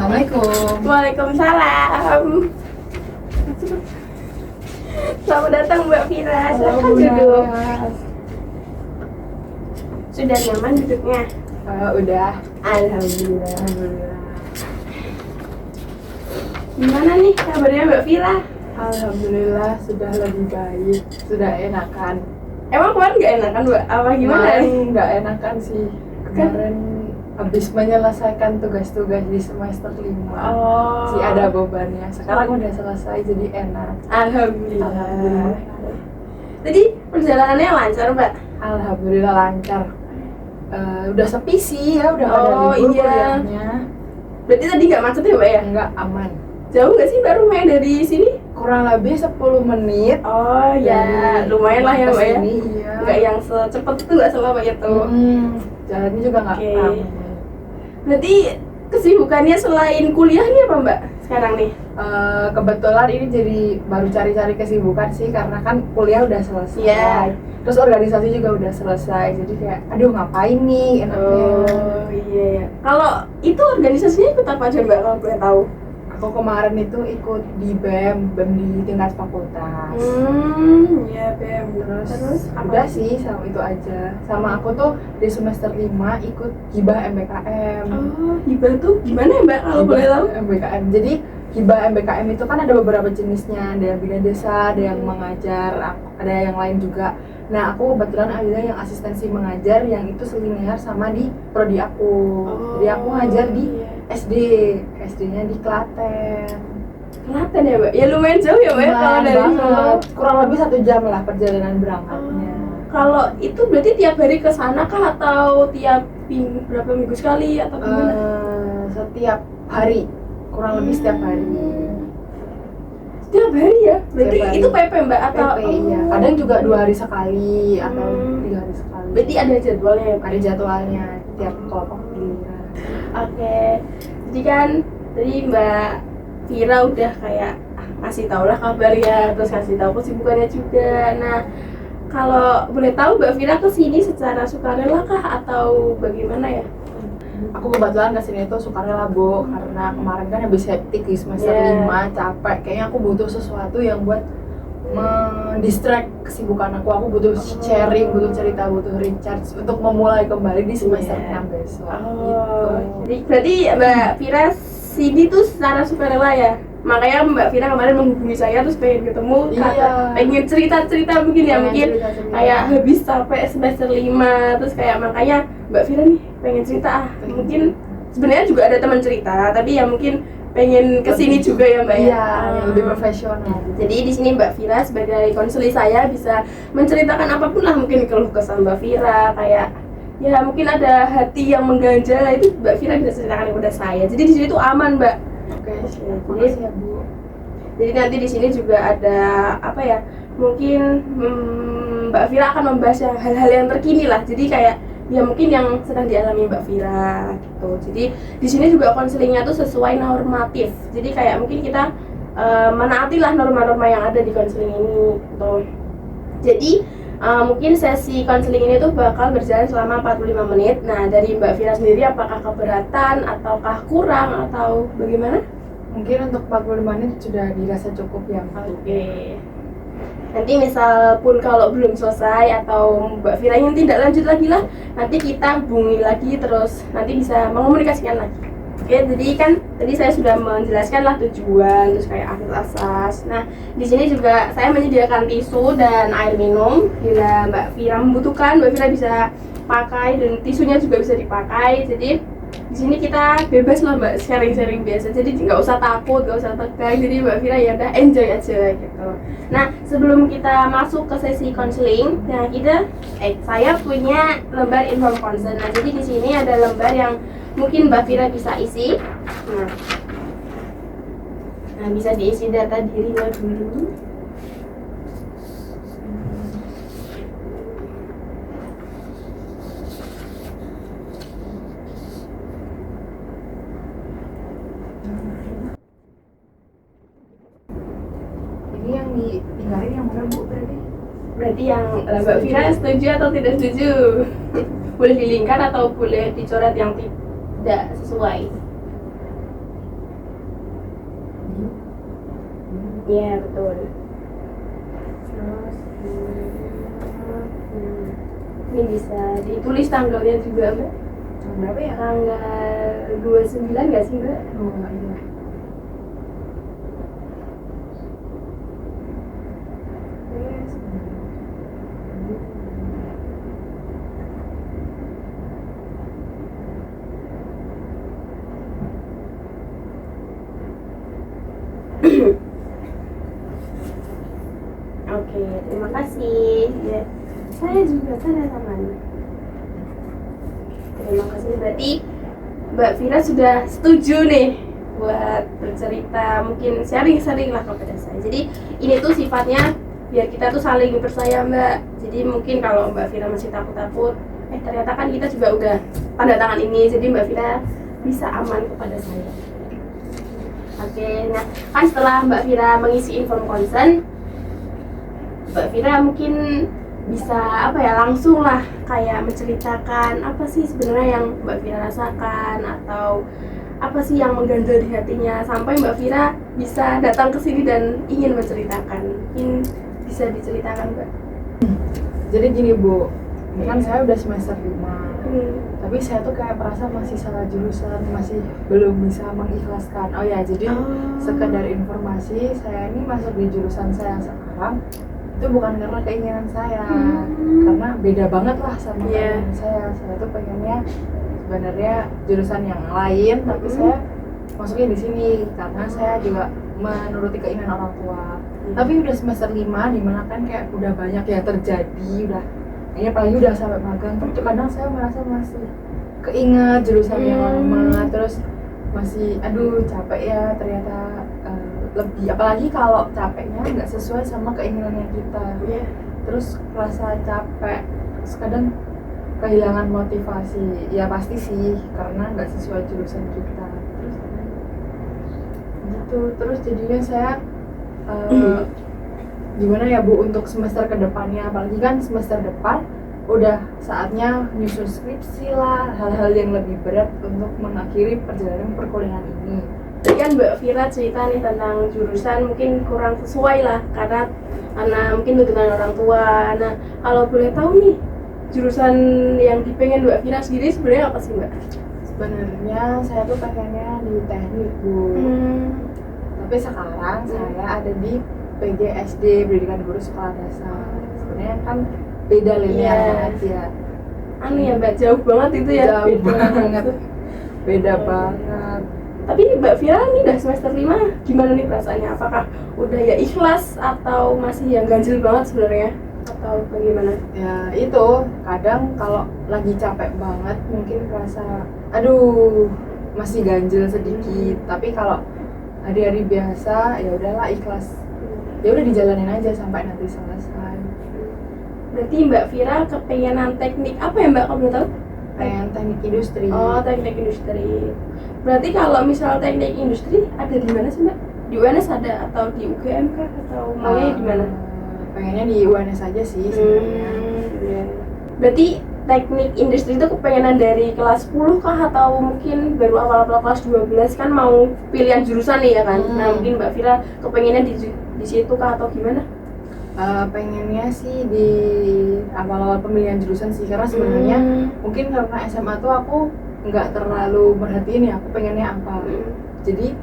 Assalamualaikum. Waalaikumsalam. Selamat datang Mbak Vira. Silakan duduk. Sudah nyaman duduknya? Udah. Alhamdulillah. Gimana nih kabarnya Mbak Vira? Alhamdulillah sudah lebih baik, sudah enakan. Emang kemarin nggak enakan Mbak? Apa gimana? Kemarin nggak enakan sih. Kemarin habis menyelesaikan tugas-tugas di semester 5. Oh. Masih ada bebannya. Sekarang udah selesai jadi enak. Alhamdulillah. Jadi perjalanannya lancar Mbak? Alhamdulillah lancar. Udah sepi sih ya, udah pada Oh, libur iya. kuliahnya. Berarti tadi nggak macet ya Mbak ya? Enggak aman. Jauh nggak sih Mbak rumahnya dari sini? Kurang lebih 10 menit. Oh ya, Dari lumayan lah ya Mbak ya. kesini, iya. Nggak yang secepat itu, nggak selama itu. Jalannya juga nggak Oke. ramai. Berarti kesibukannya selain kuliah nih apa Mbak sekarang nih? Kebetulan ini jadi baru cari-cari kesibukan sih karena kan kuliah udah selesai. Iya. Terus organisasi juga udah selesai. Jadi kayak aduh ngapain nih enaknya. Oh iya ya. Kalau itu organisasinya ikut apa aja Mbak kalau boleh tahu? Aku kemarin itu ikut di BEM di tingkat fakultas. Iya BEM. Terus apa? Udah sih sama itu aja. Sama aku tuh di semester 5 ikut hibah MBKM. Oh, hibah tuh gimana ya Mbak kalau boleh tahu? MBKM. Jadi hibah MBKM itu kan ada beberapa jenisnya, ada yang bina desa, ada yang mengajar, ada yang lain juga. Nah, aku kebetulan ada yang asistensi mengajar yang itu selinear sama di prodi aku. Jadi aku ngajar di SD, SD-nya di Klaten. Klaten ya Mbak? Ya lumayan jauh ya Mbak ya kalau dari Solo. Banget. Kurang lebih 1 jam lah perjalanan berangkatnya. Kalau itu berarti tiap hari ke sana kah atau tiap berapa minggu sekali atau gimana? Setiap hari, kurang lebih setiap hari. Setiap hari ya? Berarti Setiap hari. itu PP Mbak atau? PP iya. Kadang juga 2 hari sekali atau 3 hari sekali. Berarti ada jadwalnya ya Mbak? Ada jadwalnya tiap kelompok giliran. Oke. Jadi kan tadi Mbak Vira udah kayak ngasih tau lah kabarnya, terus ngasih tahu kesibukannya juga. Nah, kalau boleh tahu Mbak Vira kesini secara sukarela kah atau bagaimana ya? Aku kebetulan kesini itu sukarela Bu, karena kemarin kan habis hektik di semester 5, capek. Kayaknya aku butuh sesuatu yang buat mendistract kesibukan aku. Aku butuh sharing, butuh cerita, butuh recharge untuk memulai kembali di semester 6 besok. Gitu. Jadi berarti Mbak Vira sini tuh secara sukarela ya? Makanya Mbak Vira kemarin menghubungi saya terus pengen ketemu, pengen cerita-cerita mungkin ya, mungkin cerita-cerita. kayak habis sampai semester 5 terus kayak makanya Mbak Vira nih pengen cerita mungkin sebenarnya juga ada teman cerita tapi ya mungkin pengen kesini juga ya Mbak ya. Iya, yang lebih profesional. Jadi di sini Mbak Vira sebagai konselor saya bisa menceritakan apapun lah, mungkin keluh kesah Mbak Vira kayak ya mungkin ada hati yang mengganjal itu Mbak Vira bisa ceritakan kepada saya. Jadi di sini tuh aman Mbak. Oke, Jadi, ya Bu. jadi nanti di sini juga ada apa ya? Mungkin Mbak Vira akan membahas hal-hal yang terkini lah. Jadi kayak ya mungkin yang sedang dialami Mbak Vira gitu. Jadi di sini juga konselingnya tuh sesuai normatif. Jadi kayak mungkin kita menaatilah norma-norma yang ada di konseling ini gitu. Jadi mungkin sesi konseling ini tuh bakal berjalan selama 45 menit. Nah, dari Mbak Vira sendiri apakah keberatan ataukah kurang atau bagaimana? Mungkin untuk 45 menit sudah dirasa cukup ya. Oke. Nanti misal pun kalau belum selesai atau Mbak Vira ingin tindak lanjut lagi lah, nanti kita hubungi lagi terus nanti bisa mengomunikasikan lagi. Oke, jadi kan tadi saya sudah menjelaskan lah tujuan, terus kayak asas. Nah, di sini juga saya menyediakan tisu dan air minum. Bila Mbak Vira membutuhkan, Mbak Vira bisa pakai dan tisunya juga bisa dipakai. Jadi di sini kita bebas lah Mbak, sharing-sharing biasa. Jadi nggak usah takut, nggak usah tegang. Jadi Mbak Vira ya udah enjoy aja gitu. Nah, sebelum kita masuk ke sesi konseling, nah saya punya lembar inform consent. Nah, jadi di sini ada lembar yang mungkin Mbak Vira bisa isi. Nah, bisa diisi data dirinya dulu. Ini yang ditinggalin yang mana Bu berarti? Berarti yang Mbak Vira setuju atau tidak setuju? Boleh dilingkar atau boleh dicoret yang tidak sesuai. Iya betul. Terus ini bisa ditulis tanggalnya juga Mbak. Berapa ya? Tanggal 29 nggak sih Mbak? Oh iya. Oke, terima kasih. Ya, saya juga tanda tangan. Terima kasih. Berarti Mbak Vira sudah setuju nih buat bercerita, mungkin sharing-sharing lah kepada saya. Jadi ini tuh sifatnya biar kita tuh saling percaya Mbak. Jadi mungkin kalau Mbak Vira masih takut-takut, ternyata kan kita juga udah tanda tangan ini, jadi Mbak Vira bisa aman kepada saya. Oke, nah kan setelah Mbak Vira mengisi inform consent, Mbak Vira mungkin bisa apa ya, langsung lah kayak menceritakan apa sih sebenarnya yang Mbak Vira rasakan atau apa sih yang mengganjal di hatinya sampai Mbak Vira bisa datang ke sini dan ingin menceritakan. Mungkin bisa diceritakan Mbak. Jadi gini Bu, kan saya udah semester 5. Hmm. Tapi saya tuh kayak merasa masih salah jurusan, masih belum bisa mengikhlaskan. Oh ya, jadi sekedar informasi, saya ini masuk di jurusan saya sekarang itu bukan karena keinginan saya, karena beda banget lah sama keinginan saya. Saya tuh pengennya sebenarnya jurusan yang lain, tapi saya masuknya di sini karena saya juga menuruti keinginan orang tua. Tapi udah semester 5, dimana kan kayak udah banyak yang terjadi, udah kayaknya apalagi udah sampai magang, tapi kadang saya merasa masih keinget jurusan yang lama, terus masih aduh capek ya ternyata, lebih apalagi kalau capeknya nggak sesuai sama keinginannya kita, terus rasa capek, terus kadang kehilangan motivasi, ya pasti sih karena nggak sesuai jurusan kita, terus gitu. Terus jadinya saya gimana ya Bu untuk semester kedepannya, apalagi kan semester depan udah saatnya nyusun skripsi lah, hal-hal yang lebih berat untuk mengakhiri perjalanan perkuliahan ini. Jadi kan Mbak Vira cerita nih tentang jurusan mungkin kurang sesuai lah karena mungkin tuntutan orang tua. Nah kalau boleh tahu nih, jurusan yang dipengen Mbak Vira sendiri sebenarnya apa sih Mbak? Sebenarnya saya tuh pengennya di teknik Bu, tapi sekarang saya ada di PGSD, Pendidikan Guru Sekolah Dasar. Sebenarnya kan beda linear banget ya. Ya Mbak, jauh banget itu ya. Jauh banget. Beda banget. Tapi Mbak Vira ini udah semester 5, gimana nih perasaannya? Apakah udah ya ikhlas atau masih yang ganjil banget sebenarnya? Atau bagaimana? Ya itu, kadang kalau lagi capek banget mungkin merasa aduh masih ganjil sedikit, tapi kalau hari-hari biasa ya udahlah ikhlas. Ya udah dijalanin aja sampai nanti selesai. Berarti Mbak Vira kepengenan teknik apa ya Mbak, kalau boleh tahu? Pengen teknik industri. Oh, teknik industri. Berarti kalau misal teknik industri ada di mana sih Mbak? Di UNS ada atau di UGM kah atau maunya di mana? Pengennya di UNS aja sih sebenarnya. Berarti teknik industri itu kepengenan dari kelas 10 kah atau mungkin baru awal-awal kelas 12 kan mau pilihan jurusan nih ya kan? Nah mungkin Mbak Vira kepengennya di situ kah atau gimana? Pengennya sih di awal-awal pemilihan jurusan sih, karena sebenarnya mungkin karena SMA tuh aku nggak terlalu merhatiin ya aku pengennya apa. Jadi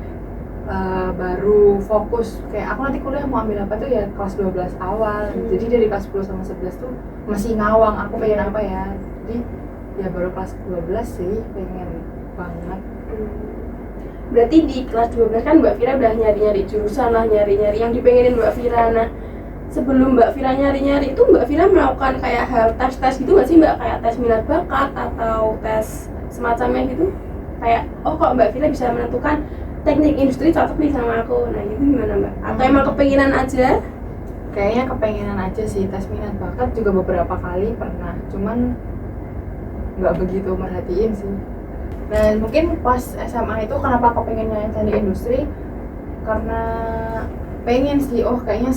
baru fokus kayak aku nanti kuliah mau ambil apa tuh ya kelas 12 awal. Jadi dari kelas 10 sama 11 tuh masih ngawang aku pengen apa ya. Jadi ya baru kelas 12 sih pengen banget. Berarti di kelas 12 kan Mbak Vira udah nyari-nyari jurusan lah, nyari-nyari yang dipengenin Mbak Vira. Nah sebelum Mbak Vira nyari-nyari itu Mbak Vira melakukan kayak hal tes-tes gitu nggak sih Mbak? Kayak tes minat bakat atau tes semacamnya gitu? Kayak oh kok Mbak Vira bisa menentukan teknik industri cocok nih sama aku. Nah gitu gimana Mbak? Atau emang kepenginan aja? Kayaknya kepengenan aja sih. Tes minat bakat juga beberapa kali pernah, cuman nggak begitu merhatiin sih. Dan mungkin pas SMA itu kenapa kepengennya teknik industri, karena pengen sih, oh kayaknya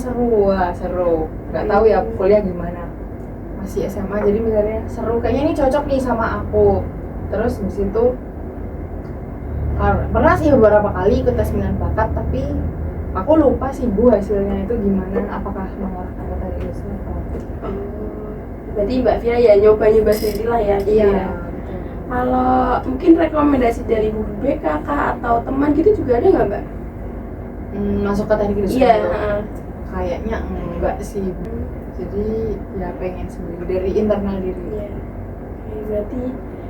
seru, nggak tahu ya kuliah gimana, masih SMA jadi misalnya seru, kayaknya ini cocok nih sama aku. Terus di situ pernah sih beberapa kali ikut tes minat bakat, tapi Aku lupa sih Bu hasilnya itu gimana, apakah mengarahkan ke teknik industri atau Berarti Mbak Vira ya nyoba-nyoba sendiri lah ya gitu iya ya. betul. Kalau mungkin rekomendasi dari guru BK kah atau teman gitu juga ada nggak Mbak? Masuk ke teknik industri Iya. dulu? Kayaknya enggak sih Bu. Jadi ya pengen sendiri dari internal diri. Iya. Oke,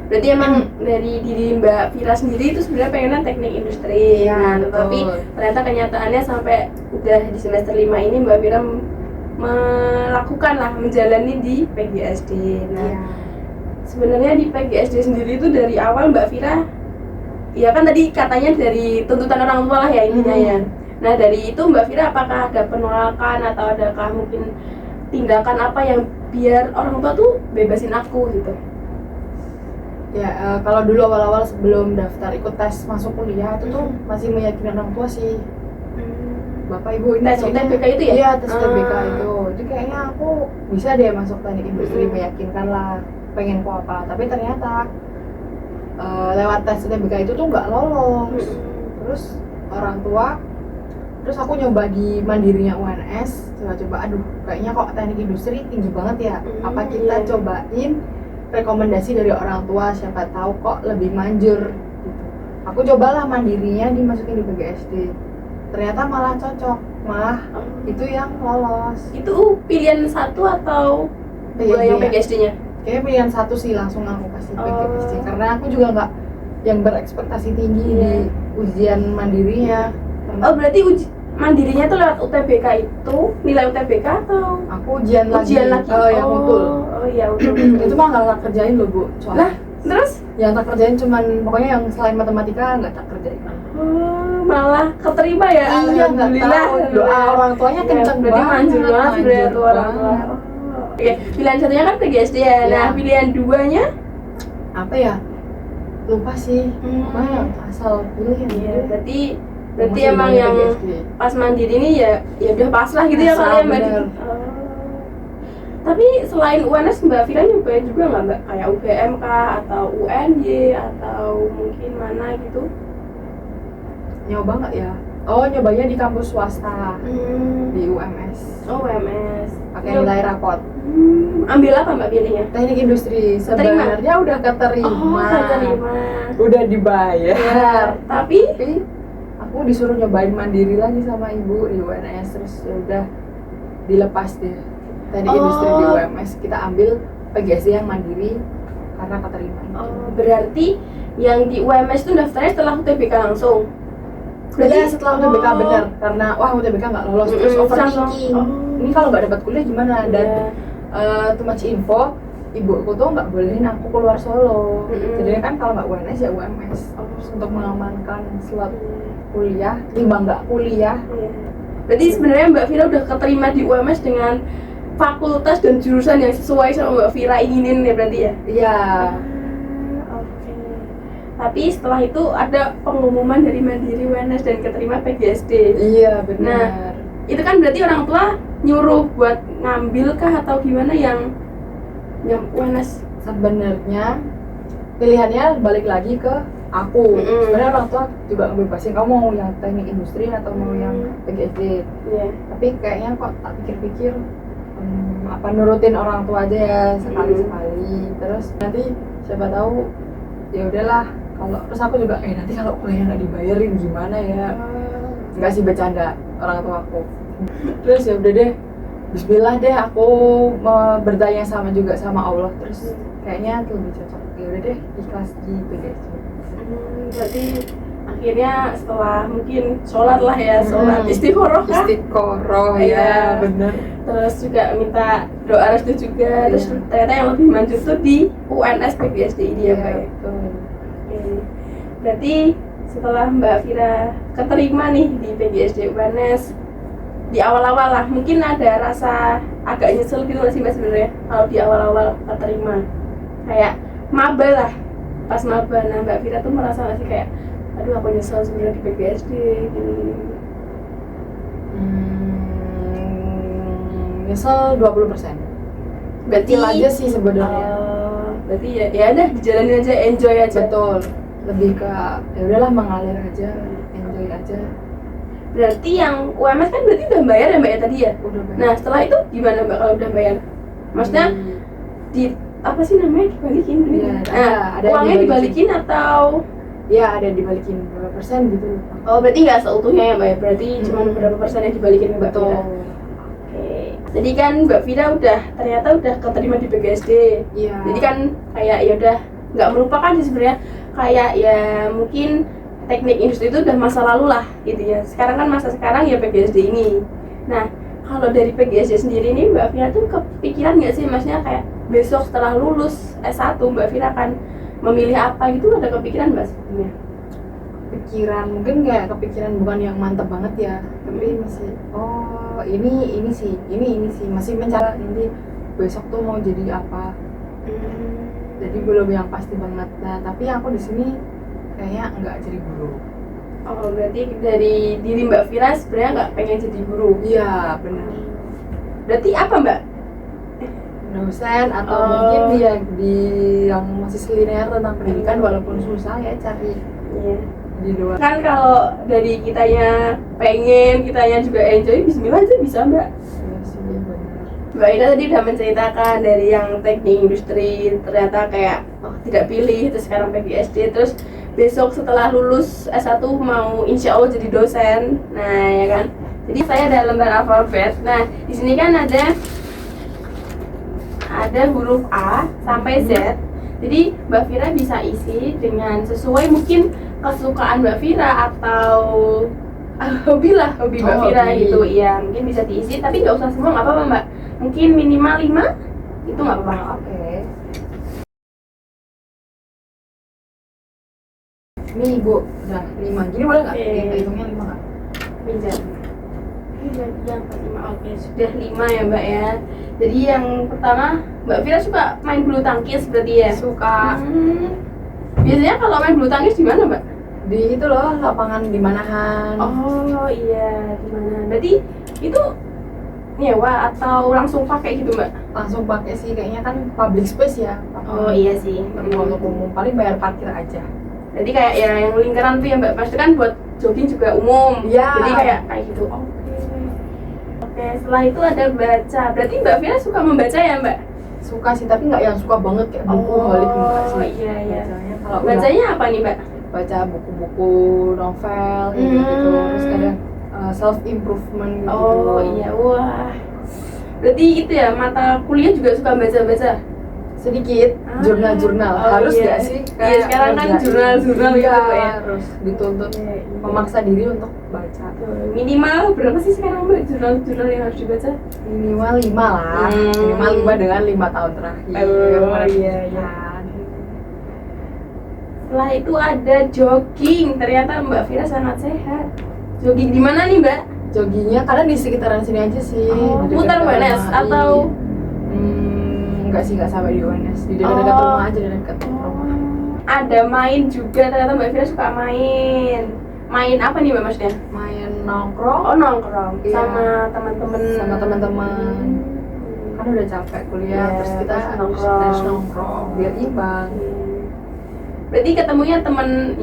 berarti emang dari diri Mbak Vira sendiri itu sebenarnya pengennya teknik industri. Iya, Nah, betul. tetapi ternyata kenyataannya sampai udah di semester 5 ini Mbak Vira melakukan lah, menjalani di PGSD. Nah, Iya. sebenarnya di PGSD sendiri itu dari awal Mbak Vira, ya kan tadi katanya dari tuntutan orang tua lah ya intinya ya. Nah dari itu Mbak Vira apakah ada penolakan atau adakah mungkin tindakan apa yang biar orang tua tuh bebasin aku gitu? Ya, kalau dulu awal-awal sebelum daftar ikut tes masuk kuliah itu tuh masih meyakinkan orang tua sih. Bapak Ibu ini Tes UTBK itu ya? Iya, tes UTBK itu. Jadi kayaknya aku bisa deh masuk teknik industri, meyakinkan lah pengen ku apa. Tapi ternyata lewat tes UTBK itu tuh nggak lolos. Terus orang tua, terus aku nyoba di mandirinya UNS, coba-coba aduh kayaknya kok teknik industri tinggi banget ya. Apa kita cobain rekomendasi dari orang tua, siapa tahu kok lebih manjur gitu. Aku cobalah mandirinya dimasukin di PGSD, ternyata malah cocok, malah itu yang lolos. Itu pilihan satu atau dua yang PGSD-nya? Kayaknya pilihan satu sih, langsung aku kasih PGSD karena aku juga nggak yang berekspektasi tinggi di ujian mandirinya. Oh berarti mandirinya tuh lewat UTBK itu, nilai UTBK atau? Aku ujian lagi. Yang utul. Oh iya utul. Itu mah nggak tak kerjain loh Bu. Soalnya Lah, terus? Yang tak kerjain cuman pokoknya yang selain matematika nggak tak kerjain. Malah keterima ya. Iya, nggak tahu. Doa orang tuanya kenceng banget. Manjur banget sebenarnya tuh orang tua. Oke, pilihan satunya kan PGSD ya. Nah, pilihan duanya apa ya? Lupa sih. Pokoknya asal pilih yang iya, berarti emang yang pas mandiri ini ya udah pas lah gitu ya kalian Mbak. Tapi selain UNS Mbak Vira nyobain juga nggak Mbak kayak UGM kah atau UNY atau mungkin mana gitu? Nyoba nggak ya? Oh, nyobanya di kampus swasta di UMS. Oh UMS. Pakai nilai rapot. Ambil apa Mbak pilihnya? Teknik industri. Sebenarnya udah keterima. Oh, keterima. Udah dibayar. Ya, tapi aku disuruh nyobain mandiri lagi sama ibu di UNS, terus ya udah dilepas deh teknik industri di UMS, kita ambil PGSD yang mandiri karena keterima. Berarti yang di UMS itu daftarnya setelah UTBK langsung? Berarti setelah UTBK bener, karena wah UTBK nggak lolos, terus overthinking. Ini kalau nggak dapat kuliah gimana? Dan too much info, ibuku tuh nggak bolehin aku keluar Solo. Jadi kan kalau nggak UNS ya UMS. Terus untuk mengamankan slot kuliah, timbang nggak kuliah. Berarti sebenarnya Mbak Vira udah keterima di UMS dengan fakultas dan jurusan yang sesuai sama Mbak Vira inginin ya berarti ya? Iya. Oke. Tapi setelah itu ada pengumuman dari Mandiri UNS dan keterima PGSD. Iya benar. Nah, itu kan berarti orang tua nyuruh buat ngambil kah atau gimana yang UNS? Sebenarnya pilihannya balik lagi ke aku. Sebenarnya orang tua juga ngebebasin kamu mau yang teknik industri atau mau yang PGSD. Tapi kayaknya kok tak pikir-pikir apa nurutin orang tua aja ya sekali-sekali. Terus nanti siapa tahu ya udahlah. Kalau terus aku juga nanti kalau kuliah nggak dibayarin gimana ya? Nggak sih, bercanda orang tua aku. Terus ya udah deh, Bismillah deh aku bertanya sama juga sama Allah. Terus kayaknya lebih cocok. Ya udah deh ikhlas di PGSD. Berarti akhirnya setelah mungkin sholat lah ya, sholat istiqoroh kah? Istiqoroh ya bener. Terus juga minta doa restu juga. Terus ternyata yang lebih manjur tuh di UNS PGSD ini ya Mbak ya. Berarti setelah Mbak Vira keterima nih di PGSD UNS, di awal-awal lah mungkin ada rasa agak nyesel gitu nggak sih Mbak sebenarnya kalau di awal-awal keterima kayak maba lah, pas maba. Nah Mbak Vira tuh merasa nggak sih kayak aduh aku nyesel sebenarnya di PGSD gini. Nyesel 20%. Berarti aja sih sebenarnya. Berarti ya udah dijalanin aja, enjoy aja. Betul. Lebih ke ya udahlah mengalir aja, enjoy aja. Berarti yang UMS kan berarti udah bayar ya Mbak ya tadi ya? Udah bayar. Nah setelah itu gimana Mbak kalau udah bayar? Maksudnya di apa sih namanya dibalikin? Iya, ada uangnya dibalikin atau? Ya ada dibalikin berapa persen gitu. Oh berarti nggak seutuhnya ya Mbak? Berarti cuma beberapa persen yang dibalikin Mbak Betul. Vira. Oke. Jadi kan Mbak Vira ternyata udah keterima di PGSD. Iya. Jadi kan kayak ya udah nggak melupakan sih sebenarnya, kayak ya mungkin teknik industri itu udah masa lalu lah gitu ya. Sekarang kan masa sekarang ya PGSD ini. Nah kalau dari PGSD sendiri nih Mbak Vira tuh kepikiran nggak sih, maksudnya kayak besok setelah lulus S1 Mbak Vira kan memilih apa gitu, ada kepikiran Mbak sebetulnya? Pikiran mungkin kayak kepikiran bukan yang mantap banget ya, tapi masih ini sih masih mencari nanti besok tuh mau jadi apa. Jadi belum yang pasti banget. Nah tapi aku di sini kayaknya nggak jadi guru. Oh berarti dari diri Mbak Vira sebenarnya nggak pengen jadi guru? Iya benar. Berarti apa Mbak? Dosen atau mungkin dia di yang masih selinear tentang pendidikan, walaupun susah ya cari di luar. Kan kalau dari kitanya pengen, kitanya juga enjoy, bismillah aja bisa Mbak. Iya sih benar. Mbak Ida tadi udah menceritakan dari yang teknik industri ternyata kayak tidak pilih, terus sekarang PGSD, terus besok setelah lulus S1 mau insya Allah jadi dosen. Nah ya kan, jadi saya ada lembar alfabet. Nah di sini kan ada huruf A sampai Z. Jadi Mbak Vira bisa isi dengan sesuai mungkin kesukaan Mbak Vira atau hobi Mbak Vira gitu. Iya, mungkin bisa diisi tapi nggak usah semua, nggak apa-apa Mbak. Mungkin minimal 5 itu nggak apa-apa. Oke. Nih Bu, udah 5. Gini boleh nggak? Oke. Kita hitungnya 5 nggak? Pinjam. Ini jadi yang kelima. Oke, sudah 5 ya Mbak ya. Jadi yang pertama, Mbak Vira suka main bulu tangkis berarti ya? Suka. Biasanya kalau main bulu tangkis di mana Mbak? Di itu loh, lapangan di Manahan. Oh iya, di mana? Berarti itu nyewa atau langsung pakai gitu Mbak? Langsung pakai sih, kayaknya kan public space ya. Oh iya sih. Untuk umum, paling bayar parkir aja. Jadi kayak ya yang lingkaran tuh ya Mbak, pasti kan buat jogging juga umum. Iya. Jadi kayak gitu. Oke, setelah itu ada baca. Berarti Mbak Vira suka membaca ya Mbak? Suka sih, tapi nggak yang suka banget kayak buku balik enggak sih. Iya iya. Kalau Bacanya apa nih Mbak? baca buku-buku novel gitu, terus kadang self improvement gitu. Oh iya, wah. Berarti itu ya, mata kuliah juga suka baca-baca? Sedikit, jurnal-jurnal harus iya. nggak sih? Iya sekarang kan jurnal-jurnal iya, gitu ya. harus dituntut Iya. memaksa diri untuk baca. Minimal berapa sih sekarang Mbak jurnal-jurnal yang harus dibaca? Minimal 5 lah, minimal 5 dengan 5 tahun terakhir. Iya iya. Setelah itu ada jogging, ternyata Mbak Vira sangat sehat. Jogging di mana nih Mbak? Joggingnya kadang di sekitaran sini aja sih. Di dekat Putar UNS rumah. atau? Enggak sih, enggak sampai di UNS, di dekat-dekat rumah aja, di dekat rumah. Ada main juga, ternyata Mbak Vira suka main. Main apa nih Mbak maksudnya? Main nongkrong. Oh nongkrong, Iya. sama teman-teman. Sama teman-teman. Kan udah capek kuliah, Iya, terus kita terus harus nongkrong biar imbang. Berarti ketemunya teman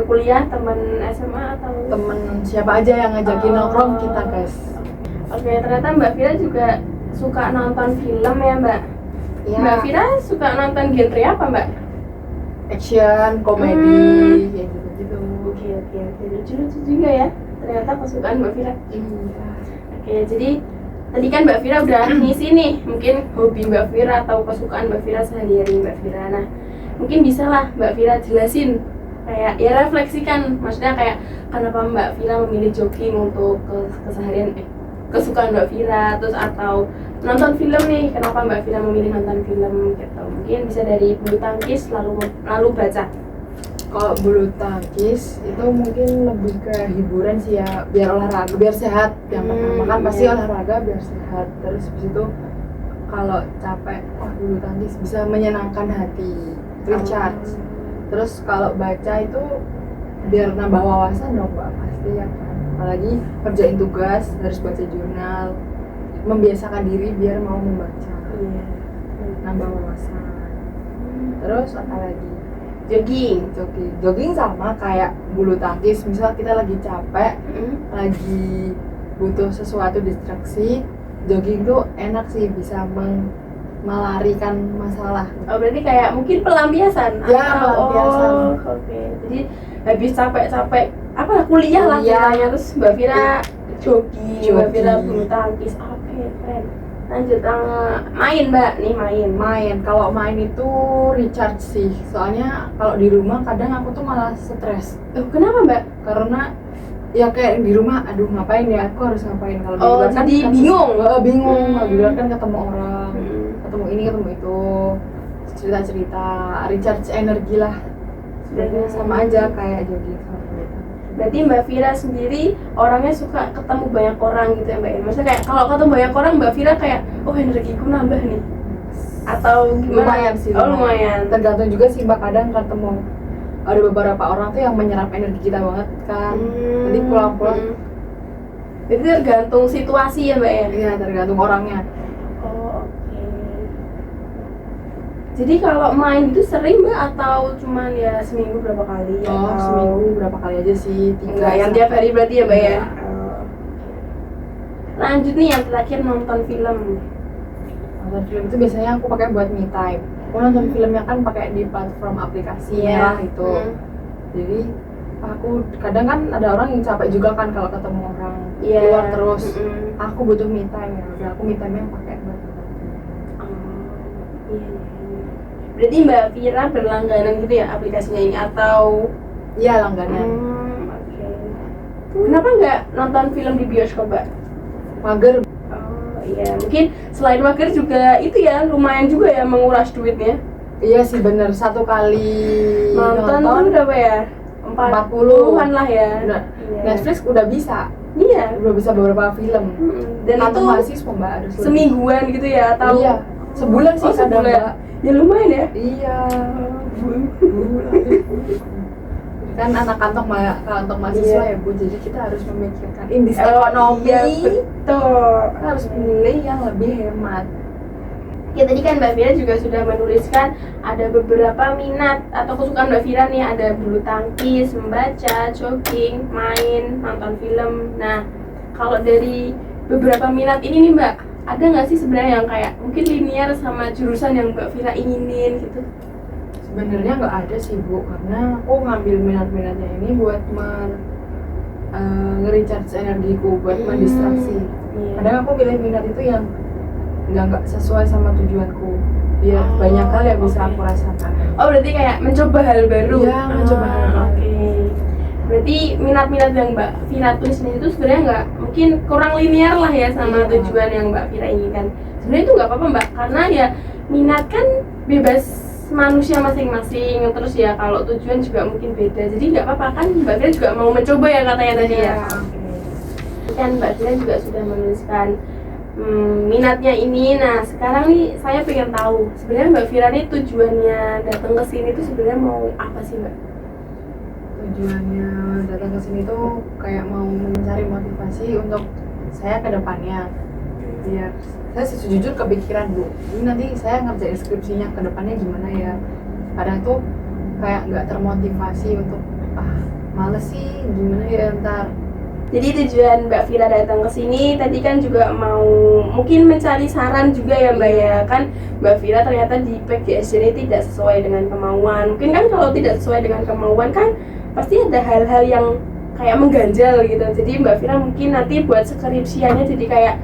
kuliah, teman SMA atau? Temen siapa aja yang ngajakin nongkrong kita guys. Oke, ternyata Mbak Vira juga suka nonton film ya Mbak? Iya. Mbak Vira suka nonton genre apa Mbak? Action, komedi, kayak gitu-gitu. Oke, lucu-lucu juga ya ternyata kesukaan Mbak Vira. Iya. Oke, jadi tadi kan Mbak Vira udah ngisi nih mungkin hobi Mbak Vira atau kesukaan Mbak Vira sehari-hari Mbak Vira. Nah, mungkin bisa lah Mbak Vira jelasin, kayak ya refleksikan, maksudnya kayak kenapa Mbak Vira memilih jogging untuk keseharian kesukaan Mbak Vira, terus atau nonton film nih, kenapa Mbak Vira memilih nonton film gitu. Mungkin bisa dari bulu tangkis lalu baca. Kalau bulu tangkis itu mungkin lebih ke hiburan sih ya, biar olahraga, biar sehat. Yang pertama kan pasti iya. olahraga biar sehat. Terus habis itu kalau capek, bulu tangkis bisa menyenangkan hati, recharge. Terus kalau baca itu biar nambah wawasan dong Mbak, pasti ya kan. Apalagi kerjain tugas harus baca jurnal, membiasakan diri biar mau membaca, Iya. nambah wawasan. Terus apa lagi? Jogging. Jogging sama kayak bulu tangkis, misal kita lagi capek, lagi butuh sesuatu distraksi, jogging tuh enak sih, bisa melarikan masalah. Oh berarti kayak mungkin pelampiasan? Ya, pelampiasan. Oke. Jadi habis capek-capek apa kuliah lah ceritanya, terus Mbak Vira jogging, Mbak Vira bulu tangkis. Oke, keren. Lanjut, main Mbak, nih main. Kalau main itu recharge sih, soalnya kalau di rumah kadang aku tuh malah stres. Kenapa Mbak? Karena ya kayak di rumah, aduh ngapain ya, aku harus ngapain. Kalau di luar kan jadi bingung. Kalau di luar kan ketemu orang, ketemu ini ketemu itu, cerita-cerita, recharge energi lah. Sebenarnya sama aja kayak jogging. Berarti Mbak Vira sendiri orangnya suka ketemu banyak orang gitu ya Mbak? Maksudnya kayak kalau ketemu banyak orang Mbak Vira kayak, oh energiku nambah nih, atau gimana? Lumayan sih. Lumayan. Tergantung juga sih Mbak, kadang ketemu ada beberapa orang tuh yang menyerap energi kita banget kan. Jadi pulang-pulang. Jadi tergantung situasi ya Mbak ya? Iya, tergantung orangnya. Oh oke. Jadi kalau main itu sering Mbak atau cuman ya seminggu berapa kali? Seminggu berapa kali aja sih? 3 Enggak, yang tiap hari berarti ya Mbak ya? Lanjut nih yang terakhir, nonton film. Nonton film itu biasanya aku pakai buat me time. Aku nonton filmnya kan pakai di platform aplikasi merah itu. Jadi aku kadang kan ada orang yang capek juga kan kalau ketemu orang keluar terus. Aku butuh me time ya. Udah aku me time-nya pakai buat nonton film. Iya. Berarti Mbak Vira berlangganan gitu ya aplikasinya ini atau? Iya, langganan. Oke. Kenapa nggak nonton film di bioskop Mbak? Mager. Iya, mungkin selain mager juga itu ya lumayan juga ya menguras duitnya. Iya sih bener, satu kali nonton tuh berapa ya? 40-an lah ya. Udah, Netflix udah bisa. Iya. Udah bisa beberapa film. Dan itu mahasiswa Mbak, harus semingguan gitu ya atau? Iya. Sebulan sih kadang Mbak. Ya lumayan ya. Iya. Kan anak kantong mahasiswa ya Bu, jadi kita harus memikirkan indeks ekonomi. Iya, betul. Kita harus pilih yang lebih hemat. Ya tadi kan Mbak Vira juga sudah menuliskan ada beberapa minat atau kesukaan Mbak Vira nih, ada bulu tangkis, membaca, jogging, main, nonton film. Nah, kalau dari beberapa minat ini nih Mbak, ada nggak sih sebenarnya yang kayak mungkin linear sama jurusan yang Mbak Vira inginin gitu? Sebenarnya nggak ada sih Bu, karena aku ngambil minat-minatnya ini buat nge-recharge energiku, buat mendistraksi. Kadang aku pilih minat itu yang nggak sesuai sama tujuanku, biar banyak hal yang bisa aku rasakan. Oh berarti kayak mencoba hal baru? Iya, mencoba hal baru. Oke. Berarti minat-minat yang Mbak Vira tulis itu sebenarnya nggak, mungkin kurang linear lah ya sama tujuan yang Mbak Vira inginkan. Sebenarnya itu nggak apa-apa Mbak, karena ya minat kan bebas manusia masing-masing, terus ya kalau tujuan juga mungkin beda, jadi nggak apa-apa kan. Mbak Vira juga mau mencoba ya katanya tadi ya. Kan Mbak Vira juga sudah menuliskan minatnya ini. Nah sekarang nih saya pengen tahu sebenarnya Mbak Vira nih tujuannya datang ke sini tuh sebenarnya mau apa sih Mbak? Tujuannya datang ke sini tuh kayak mau mencari motivasi untuk saya ke depannya. Biar saya sejujur kepikiran Bu, ini nanti saya ngerjain skripsinya ke depannya gimana ya. Kadang tuh kayak nggak termotivasi untuk males sih gimana ya ntar. Jadi tujuan Mbak Vira datang ke sini tadi kan juga mau mungkin mencari saran juga ya Mbak ya. Kan Mbak Vira ternyata di PGS ini tidak sesuai dengan kemauan. Mungkin kan kalau tidak sesuai dengan kemauan kan pasti ada hal-hal yang kayak mengganjal gitu. Jadi Mbak Vira mungkin nanti buat skripsiannya jadi kayak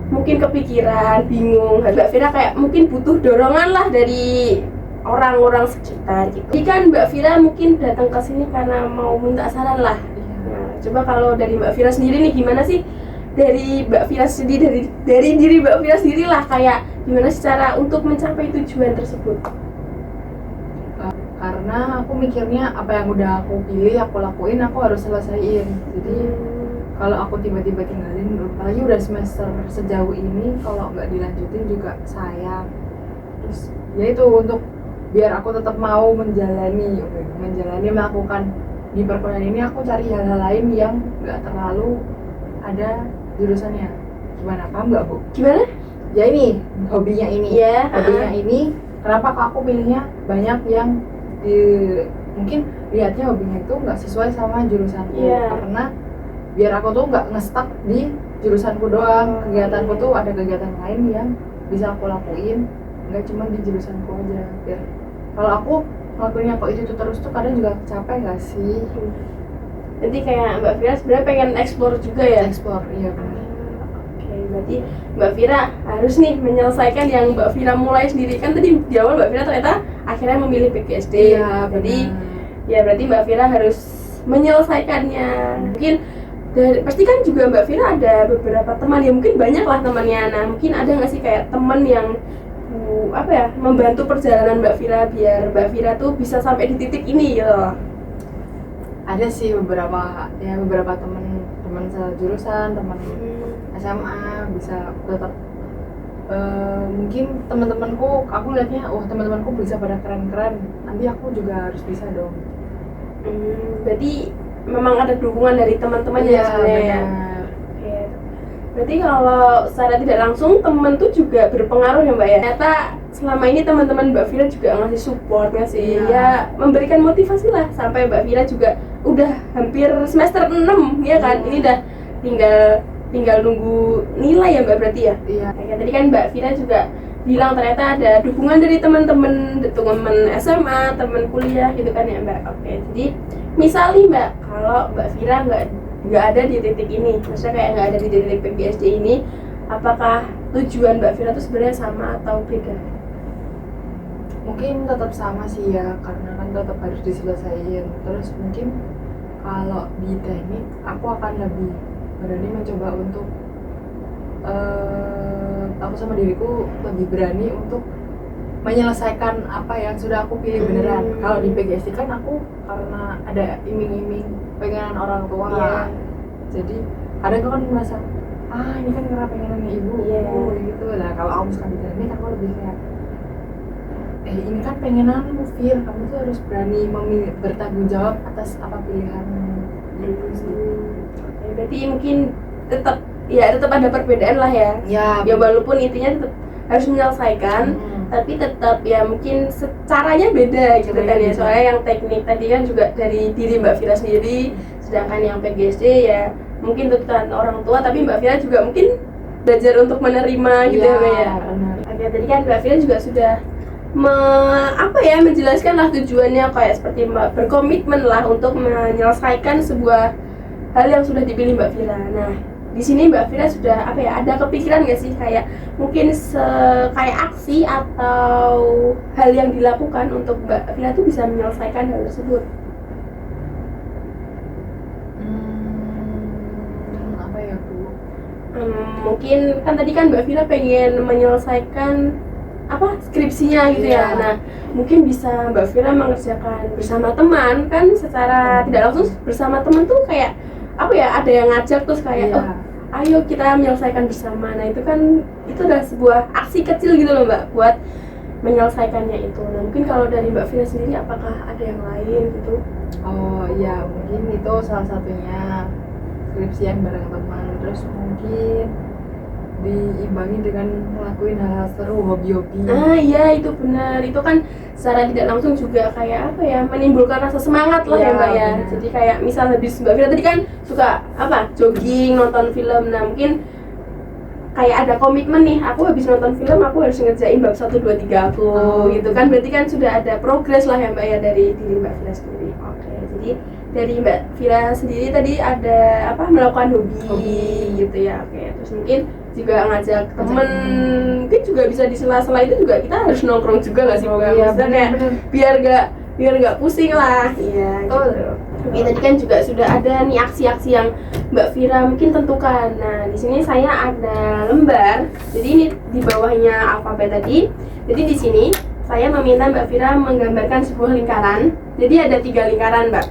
mungkin kepikiran, bingung. Mbak Vira kayak mungkin butuh dorongan lah dari orang-orang sekitar gitu. Jadi kan Mbak Vira mungkin datang ke sini karena mau minta saran lah. Nah, coba kalau dari Mbak Vira sendiri nih gimana sih? Dari Mbak Vira sendiri, dari diri Mbak Vira sendiri lah, kayak gimana secara untuk mencapai tujuan tersebut? Karena aku mikirnya apa yang udah aku pilih, aku lakuin, aku harus selesaiin. Jadi kalau aku tiba-tiba tinggalin, apalagi udah semester sejauh ini, kalau nggak dilanjutin juga sayang. Terus ya itu untuk biar aku tetap mau menjalani melakukan di perkuliahan ini, aku cari hal-hal lain yang nggak terlalu ada jurusannya. Gimana, paham nggak Bu? Gimana? Ya ini hobinya ini. Yeah, hobinya ini. Kenapa aku pilihnya banyak yang mungkin lihatnya hobinya itu nggak sesuai sama jurusanku. Iya. Karena biar aku tuh nggak nge-stuck di jurusanku doang. Kegiatanku tuh ada kegiatan lain yang bisa aku lakuin, nggak cuma di jurusanku aja. Biar kalau aku ngelakuinnya kok itu terus tuh kadang juga capek nggak sih? Jadi kayak Mbak Vira sebenarnya pengen explore juga ya. Explore, iya benar. Oke, berarti Mbak Vira harus nih menyelesaikan yang Mbak Vira mulai sendiri. Kan tadi di awal Mbak Vira ternyata akhirnya memilih PGSD. Iya, Jadi benar. ya berarti Mbak Vira harus menyelesaikannya. Mungkin pasti kan juga Mbak Vira ada beberapa teman ya, mungkin banyak lah temannya. Nah mungkin ada nggak sih kayak teman yang apa ya, membantu perjalanan Mbak Vira biar Mbak Vira tuh bisa sampai di titik ini gitu loh. Ada sih beberapa teman sejurusan, teman SMA bisa tetap mungkin teman-temanku, aku lihatnya teman-temanku bisa pada keren-keren, nanti aku juga harus bisa dong. Berarti memang ada dukungan dari teman-temannya Iya, sebenarnya ya. benar. Oke. Berarti kalau secara tidak langsung teman tuh juga berpengaruh ya Mbak ya. Ternyata selama ini teman-teman Mbak Vira juga ngasih support, ngasih Iya. ya memberikan motivasi lah, sampai Mbak Vira juga udah hampir semester 6 ya kan. Ini udah tinggal nunggu nilai ya Mbak berarti ya. Iya. Kayak tadi kan Mbak Vira juga bilang ternyata ada dukungan dari teman-teman SMA, teman kuliah gitu kan ya Mbak. Oke, jadi misalnya Mbak, kalau Mbak Vira nggak ada di titik ini, maksudnya kayak nggak ada di titik PGSD ini, apakah tujuan Mbak Vira itu sebenarnya sama atau beda? Mungkin tetap sama sih ya, karena kan tetap harus diselesaikan. Terus mungkin kalau di teknik aku akan lebih berani mencoba untuk aku sama diriku lebih berani untuk menyelesaikan apa yang sudah aku pilih beneran. Kalau di PGSD kan aku karena ada iming-iming pengenan orang tua, Iya. jadi kadang aku kan merasa ini kan karena pengenannya ibu, Iya. gitu lah. Kalau aku misalkan di teknik aku lebih kayak ini kan pengenanmu, Fir, kamu tuh harus berani bertanggung jawab atas apa pilihanmu, gitu sih. Oke, berarti mungkin tetap ada perbedaan lah ya. Ya walaupun intinya tetap harus menyelesaikan, tapi tetap ya mungkin caranya beda gitu kan ya. Soalnya yang teknik tadi kan juga dari diri Mbak Vira sendiri, sedangkan yang PGSD ya mungkin tuntutan orang tua, tapi Mbak Vira juga mungkin belajar untuk menerima gitu ya Mbak ya. Benar. Oke, tadi kan Mbak Vira juga sudah menjelaskan lah tujuannya, kayak seperti Mbak berkomitmen lah untuk menyelesaikan sebuah hal yang sudah dipilih Mbak Vira. Nah, di sini Mbak Vira sudah ada kepikiran nggak sih kayak mungkin kayak aksi atau hal yang dilakukan untuk Mbak Vira tuh bisa menyelesaikan hal tersebut? Apa ya Bu? Mungkin kan tadi kan Mbak Vira pengen menyelesaikan skripsinya gitu ya. Nah, mungkin bisa Mbak Vira mengerjakan bersama teman, kan secara tidak langsung bersama teman tuh kayak ada yang ngajak terus kayak ayo kita menyelesaikan bersama. Nah, itu adalah sebuah aksi kecil gitu loh Mbak buat menyelesaikannya itu. Nah, mungkin kalau dari Mbak Vira sendiri apakah ada yang lain gitu? Oh iya, mungkin itu salah satunya, skripsian bareng teman. Terus mungkin diimbangi dengan ngelakuin hal-hal seru, hobi-hobi. Iya itu benar, itu kan secara tidak langsung juga kayak menimbulkan rasa semangat lah ya Mbak ya. Benar. Jadi kayak misal habis Mbak Vira tadi kan suka jogging, nonton film. Nah mungkin kayak ada komitmen nih, aku habis nonton film aku harus ngerjain bab 1, 2, 3 aku gitu kan. Berarti kan sudah ada progres lah ya Mbak ya dari diri Mbak Vira sendiri. Oke, jadi dari Mbak Vira sendiri tadi ada melakukan hobi gitu ya. Oke, terus mungkin juga ngajak temen, mungkin juga bisa di sela-sela itu juga kita harus nongkrong juga nggak sih Mbak? Iya, Maksudnya kayak biar nggak pusing lah. Iya gitu. Oke, tadi kan juga sudah ada nih aksi-aksi yang Mbak Vira mungkin tentukan. Nah, di sini saya ada lembar. Jadi ini di bawahnya alfabet tadi. Jadi di sini saya meminta Mbak Vira menggambarkan sebuah lingkaran. Jadi ada 3 lingkaran, Mbak.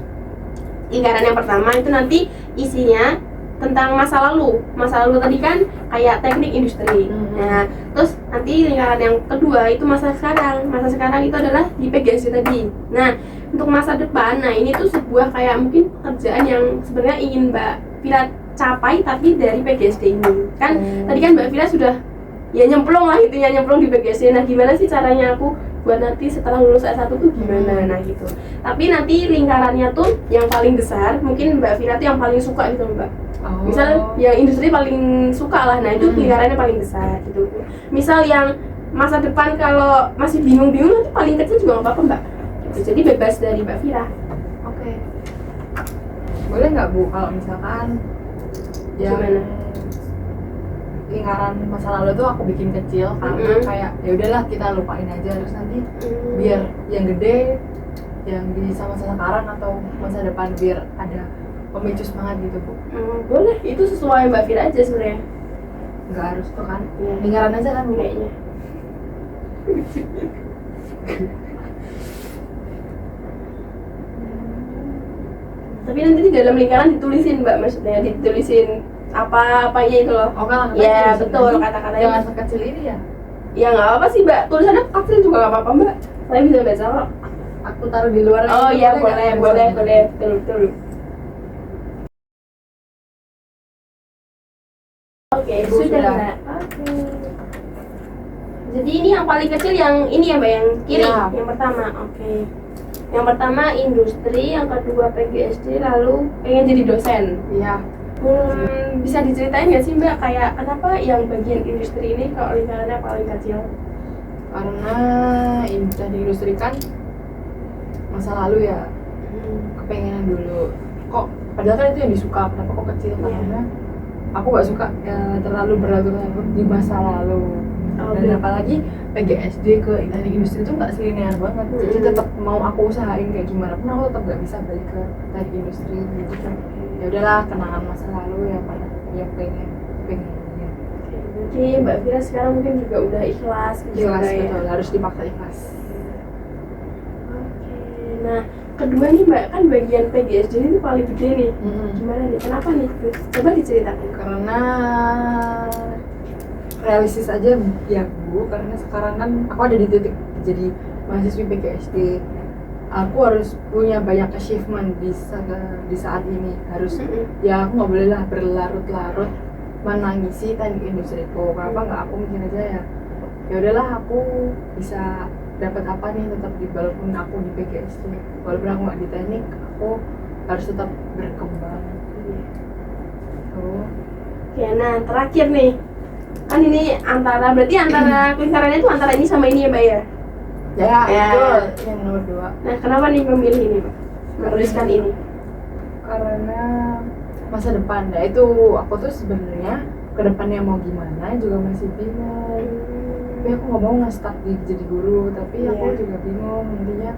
Lingkaran yang pertama itu nanti isinya tentang masa lalu. Masa lalu tadi kan kayak teknik industri. Nah, terus nanti lingkaran yang kedua itu masa sekarang. Masa sekarang itu adalah di PGSD tadi. Nah, untuk masa depan, nah ini tuh sebuah kayak mungkin pekerjaan yang sebenarnya ingin Mbak Vira capai tapi dari PGSD ini. Kan tadi kan Mbak Vira sudah nyemplung lah, itu nyemplung di PGSD. Nah, gimana sih caranya aku buat nanti setelah lulus S1 tuh gimana, nah gitu. Tapi nanti lingkarannya tuh yang paling besar, mungkin Mbak Vira tuh yang paling suka gitu Mbak. Misal yang industri paling suka lah, nah itu lingkarannya paling besar gitu. Misal yang masa depan kalau masih bingung-bingung nanti paling kecil juga nggak apa-apa Mbak. Gitu. Jadi bebas dari Mbak Vira. Oke. Boleh nggak Bu kalau misalkan yang Gimana? lingkaran masa lalu tuh aku bikin kecil karena kayak ya udahlah kita lupain aja, terus nanti biar yang gede yang di masa sekarang atau masa depan biar ada pemicu semangat gitu Bu. Boleh, itu sesuai Mbak Vira aja sebenarnya. Nggak harus tuh kan, lingkaran aja kan Bu. Kayaknya. Tapi nanti di dalam lingkaran ditulisin Mbak, maksudnya ditulisin apa-apanya itu loh. Oh kan, Ya betul, kata-katanya. jangan sekecil ini ya. Ya nggak apa-apa sih Mbak, tulisannya kecil juga nggak apa-apa Mbak. Saya bisa baca kok. Aku taruh di luar. Oh aja, iya nggak? boleh, betul. Oke, Bu, sudah Mbak. Oke. Jadi ini yang paling kecil yang ini ya Mbak, yang kiri, Ya. yang pertama. Oke. Yang pertama industri, yang kedua PGSD, lalu pengen jadi dosen. Iya. Bisa diceritain nggak sih Mbak, kayak kenapa yang bagian industri ini kalau lingkarannya paling kecil? Karena teknik industri kan masa lalu ya, kepengenan dulu. Kok padahal kan itu yang disuka, kenapa kok kecil? Karena aku gak suka ya, terlalu berlarut-larut di masa lalu. Dan apalagi PGSD ke teknik industri itu nggak selinear banget, jadi tetap mau aku usahain kayak gimana pun aku tetap nggak bisa balik ke teknik industri gitu kan. Ya udahlah, kenangan masa lalu ya pada ya pengen. Jadi Mbak Vira sekarang mungkin juga udah ikhlas gitu Ikhlas ya. betul, harus dipaksa ikhlas. Oke. Nah, kedua nih Mbak, kan bagian PGSD ini paling gede nih. Gimana nih? Kenapa nih? Coba diceritakan. Karena realistis aja ya Bu, karena sekarang kan aku ada di titik jadi mahasiswi PGSD. Aku harus punya banyak achievement di saat ini. Harus ya aku nggak boleh lah berlarut-larut menangisi teknik industriku. Kenapa nggak aku mikir aja ya udahlah aku bisa dapat apa nih tetap di walaupun aku di PGSD, walaupun aku nggak di teknik, aku harus tetap berkembang. Ya, nah terakhir nih, kan ini berarti antara lingkarannya itu antara ini sama ini ya Mbak ya? Ya. Itu yang nomor 2. Nah kenapa nih memilih ini Mbak? Menuliskan ini? Karena masa depan, ya itu aku tuh sebenarnya ke depannya mau gimana juga masih bingung. Tapi aku nggak mau nge-stuck jadi guru, tapi aku juga bingung intinya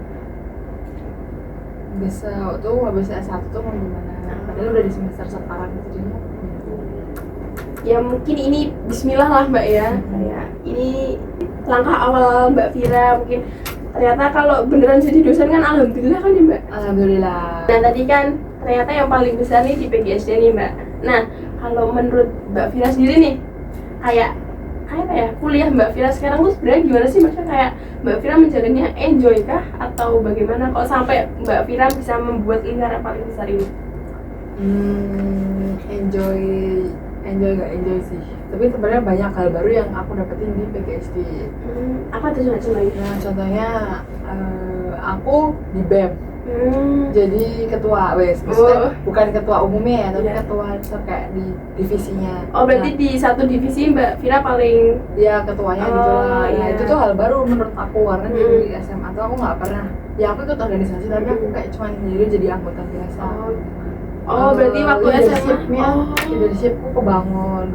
besok tuh habis S1 tuh mau gimana. Padahal udah di semester sekarang jadinya. Ya mungkin ini bismillah lah Mbak ya. Kayak ini langkah awal Mbak Vira, mungkin ternyata kalau beneran jadi dosen kan alhamdulillah kan ya Mbak. Alhamdulillah. Nah tadi kan ternyata yang paling besar nih di PGSD nih Mbak. Nah kalau menurut Mbak Vira sendiri nih, kayak apa ya, kuliah Mbak Vira sekarang tuh sebenarnya gimana sih? Maksudnya kayak Mbak Vira menjalannya enjoy kah atau bagaimana kok sampai Mbak Vira bisa membuat lingkaran paling besar ini? Enjoy gak enjoy sih, tapi sebenarnya banyak hal baru yang aku dapetin di PGSD. Apa tuh contohnya? Nah contohnya aku di BEM jadi ketua maksudnya bukan ketua umumnya ya, tapi ketua kayak di divisinya. Oh berarti di satu divisi Mbak Vira paling ketuanya gitu lah. Nah itu tuh hal baru menurut aku, karena di SMA tuh aku nggak pernah ya, aku ikut organisasi tapi aku kayak cuma jadi anggota biasa. Berarti waktu SMA leadershipku kebangun.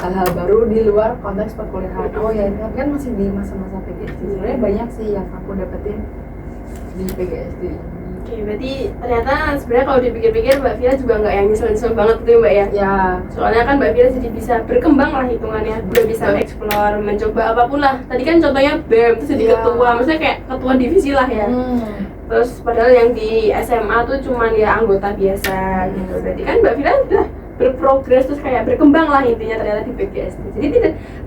Hal-hal baru di luar konteks perkuliahan. Tapi kan masih di masa-masa PGSD. Sebenarnya banyak sih yang aku dapetin di PGSD. Oke, berarti ternyata sebenarnya kalau dipikir-pikir Mbak Vira juga nggak yang nyesel-nyesel banget gitu ya Mbak ya? Ya. Soalnya kan Mbak Vira jadi bisa berkembang lah hitungannya, udah bisa explore, mencoba apapun lah. Tadi kan contohnya BEM, terus jadi ketua, maksudnya kayak ketua divisi lah ya. Terus padahal yang di SMA tuh cuman ya anggota biasa gitu. Berarti kan Mbak Vira udah berprogres, terus kayak berkembang lah intinya ternyata di PGSD. Jadi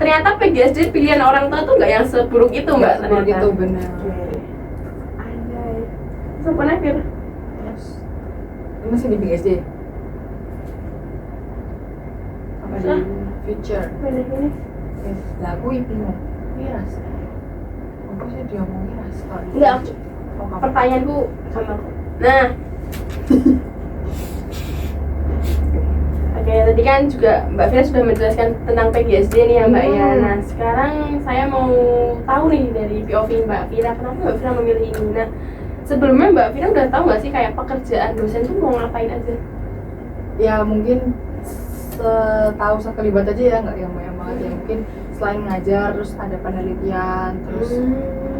ternyata PGSD pilihan orang tua tuh nggak yang seburuk itu Mbak. Seburuk itu benar. Apa akhir? Terus ini masih di PGSD. Apa di future? Mana ini? Lagu Ipino. Miras. aku sih diomongin sekali. Enggak, Oh, kamu. pertanyaanku sama aku. Nah, oke, tadi kan juga Mbak Fira sudah menjelaskan tentang PGSD nih ya Mbak ya. Nah, sekarang saya mau tahu nih dari POV Mbak Fira, kenapa Mbak Fira memilih ini. Nah, sebelumnya Mbak Fira udah tahu nggak sih kayak pekerjaan dosen tuh mau ngapain aja? Ya mungkin setahu sekelibat aja ya, nggak yang banyak banget ya. Mungkin selain ngajar terus ada penelitian, terus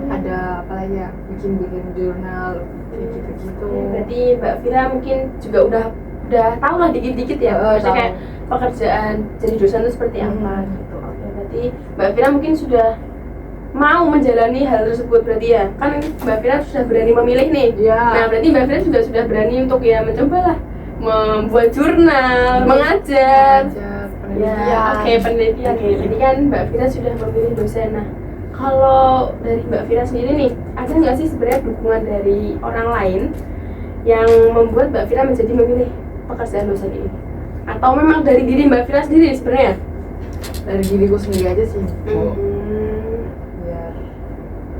ada apa lagi ya, bikin jurnal kayak gitu-gitu. Berarti Mbak Fira mungkin juga udah tahu lah dikit-dikit ya, maksudnya kayak pekerjaan jadi dosen itu seperti apa gitu. Oke, berarti Mbak Fira mungkin sudah mau menjalani hal tersebut berarti ya, kan Mbak Fira sudah berani memilih nih. Iya. Nah, berarti Mbak Fira juga sudah berani untuk ya mencobalah membuat jurnal, mengajar. Ya, oke, penelitian. Oke, jadi kan Mbak Fira sudah memilih dosen. Nah, kalau dari Mbak Fira sendiri nih, ada nggak sih sebenarnya dukungan dari orang lain yang membuat Mbak Fira menjadi memilih pekerjaan dosen ini? Atau memang dari diri Mbak Fira sendiri sebenarnya? Dari diriku sendiri aja sih. Biar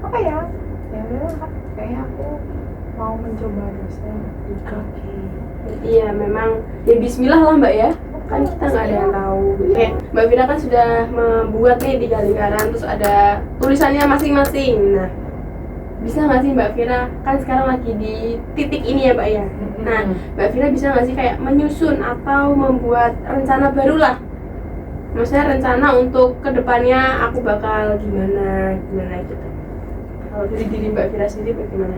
apa ya? Ya udah, kayaknya aku mau mencoba dosen. Oke. Berarti ya memang ya Bismillah lah Mbak ya. Kan kita nggak ada yang tahu. Oke, Mbak Fira kan sudah membuat nih 3 lingkaran, terus ada tulisannya masing-masing. Nah, bisa nggak sih Mbak Fira, kan sekarang lagi di titik ini ya Mbak ya. Nah, Mbak Fira bisa nggak sih kayak menyusun atau membuat rencana baru lah? Maksudnya rencana untuk kedepannya aku bakal gimana gitu. Kalau dari diri Mbak Fira sendiri bagaimana?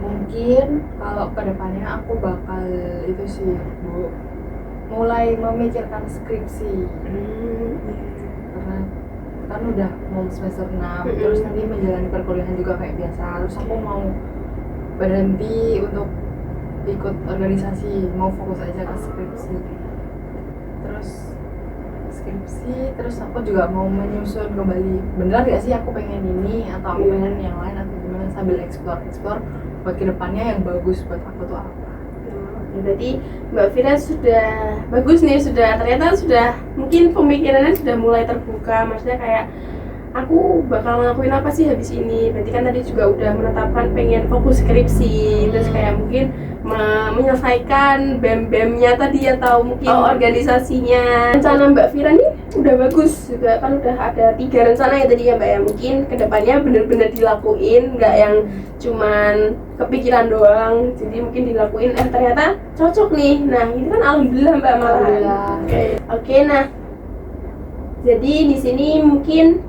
Mungkin kalau kedepannya aku bakal itu sih Bu, mulai memikirkan skripsi. Karena kan udah mau semester 6, terus nanti menjalani perkuliahan juga kayak biasa. Terus aku mau berhenti untuk ikut organisasi, mau fokus aja ke skripsi. Terus aku juga mau menyusun kembali, beneran gak sih aku pengen ini atau aku pengen yang lain atau gimana, sambil explore buat kedepannya yang bagus buat aku tuh apa. Ya, berarti Mbak Fira sudah bagus nih, ternyata sudah mungkin pemikirannya sudah mulai terbuka, maksudnya kayak aku bakal ngelakuin apa sih habis ini. Berarti kan tadi juga udah menetapkan pengen fokus skripsi, terus kayak mungkin menyelesaikan BEM-nya tadi atau mungkin organisasinya. Rencana Mbak Fira nih udah bagus juga, kan udah ada 3 rencana ya tadi ya Mbak ya. Mungkin kedepannya bener-bener dilakuin, nggak yang cuman kepikiran doang, jadi mungkin dilakuin ternyata cocok nih. Nah, ini kan alhamdulillah Mbak malah. Oke, nah jadi di sini mungkin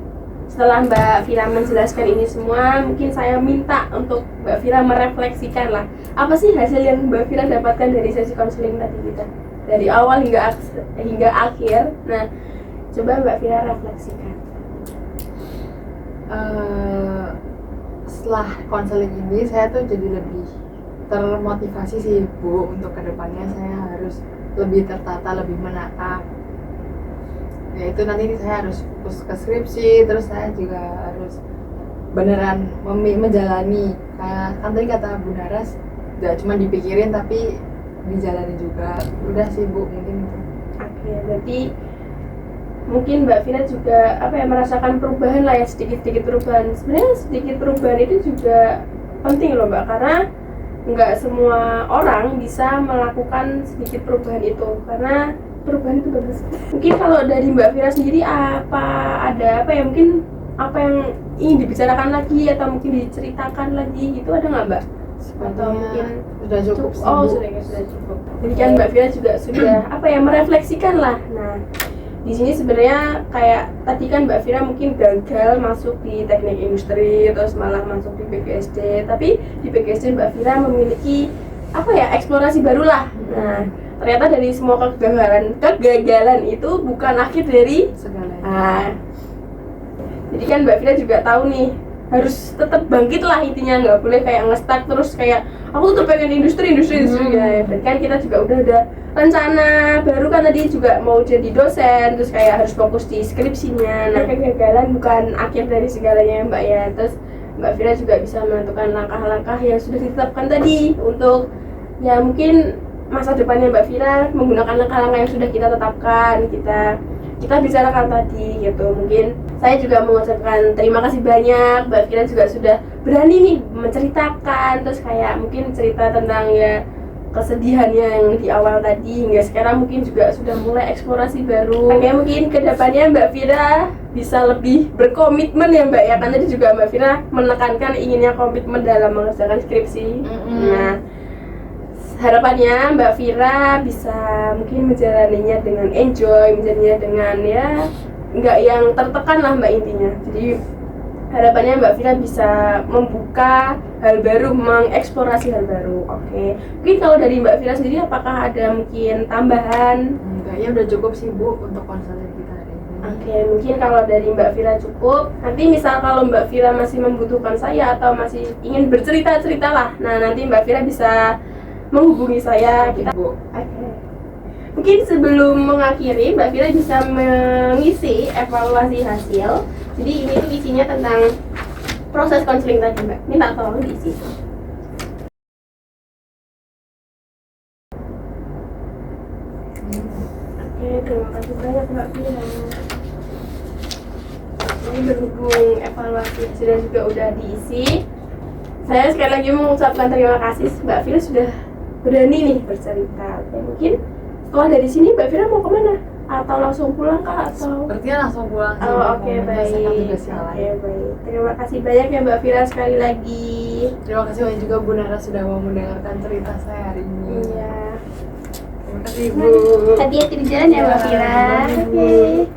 setelah Mbak Fira menjelaskan ini semua, mungkin saya minta untuk Mbak Fira merefleksikan lah, apa sih hasil yang Mbak Fira dapatkan dari sesi konseling tadi kita, dari awal hingga akhir. Nah, coba Mbak Fira refleksikan. Setelah konseling ini saya tuh jadi lebih termotivasi sih Bu, untuk kedepannya saya harus lebih tertata, lebih menata. Ya itu nanti saya harus fokus ke skripsi, terus saya juga harus beneran menjalani, kayak kan tadi kata Bu Naras, gak cuma dipikirin tapi dijalani juga. Udah sih Bu, mungkin itu. Oke, berarti mungkin Mbak Fira juga merasakan perubahan lah ya, sedikit perubahan. Sebenarnya sedikit perubahan itu juga penting loh Mbak, karena nggak semua orang bisa melakukan sedikit perubahan itu, karena perubahan itu bagus. Mungkin kalau dari Mbak Fira sendiri mungkin apa yang ingin dibicarakan lagi atau mungkin diceritakan lagi gitu, ada nggak Mbak? Atau mungkin sudah cukup sih. Sudah cukup. Jadi kan Mbak Fira juga sudah merefleksikan lah. Nah, di sini sebenarnya kayak tadi kan Mbak Fira mungkin gagal masuk di teknik industri, terus malah masuk di PGSD, tapi di PGSD Mbak Fira memiliki eksplorasi baru lah. Nah, ternyata dari semua kegagalan itu bukan akhir dari segalanya. Jadi kan Mbak Fira juga tahu nih, harus tetap bangkit lah intinya, nggak boleh kayak nge-stuck terus kayak aku tuh pengen industri ya. Dan kan kita juga udah ada rencana baru kan, tadi juga mau jadi dosen, terus kayak harus fokus di skripsinya. Nah, kegagalan bukan akhir dari segalanya Mbak ya. Terus Mbak Fira juga bisa menentukan langkah-langkah yang sudah ditetapkan tadi untuk ya mungkin masa depannya Mbak Fira menggunakan langkah-langkah yang sudah kita tetapkan, kita bicarakan tadi gitu. Mungkin saya juga mengucapkan terima kasih banyak. Mbak Fira juga sudah berani nih menceritakan, terus kayak mungkin cerita tentang ya kesedihannya yang di awal tadi hingga sekarang mungkin juga sudah mulai eksplorasi baru. Oke, mungkin kedepannya Mbak Fira bisa lebih berkomitmen ya Mbak ya, kan tadi juga Mbak Fira menekankan inginnya komitmen dalam mengerjakan skripsi. Nah, harapannya Mbak Fira bisa mungkin menjalaninya dengan enjoy, menjalaninya dengan ya nggak yang tertekan lah Mbak intinya. Jadi harapannya Mbak Fira bisa membuka hal baru, mengeksplorasi hal baru. Oke. Mungkin kalau dari Mbak Fira sendiri apakah ada mungkin tambahan? Enggak, ya udah cukup sih Bu untuk konseling kita hari ini. Oke, mungkin kalau dari Mbak Fira cukup. Nanti misal kalau Mbak Fira masih membutuhkan saya atau masih ingin bercerita-cerita lah. Nah, nanti Mbak Fira bisa menghubungi saya. Kita Bu. Oke. Mungkin sebelum mengakhiri, Mbak Fira bisa mengisi evaluasi hasil. Jadi ini tuh isinya tentang proses konseling tadi Mbak. Minta tolong diisi. Oke, terima kasih banyak Mbak Fira. Ini berhubung evaluasi hasil dan juga udah diisi. Saya sekali lagi mengucapkan terima kasih Mbak Fira sudah berani nih bercerita. Oke, mungkin setelah dari sini Mbak Fira mau kemana? Atau langsung pulang kah? Atau Sepertinya langsung pulang sih. oh, oke, mau menyelesaikan baik. tugas yang Oke, lain. baik. Terima kasih banyak ya Mbak Fira sekali lagi. Terima kasih banyak juga Bu Nara sudah mau mendengarkan cerita saya hari ini. Iya. Terima kasih Bu. Hati-hati di jalan ya Mbak Ya, Fira. bye, Bu. Oke.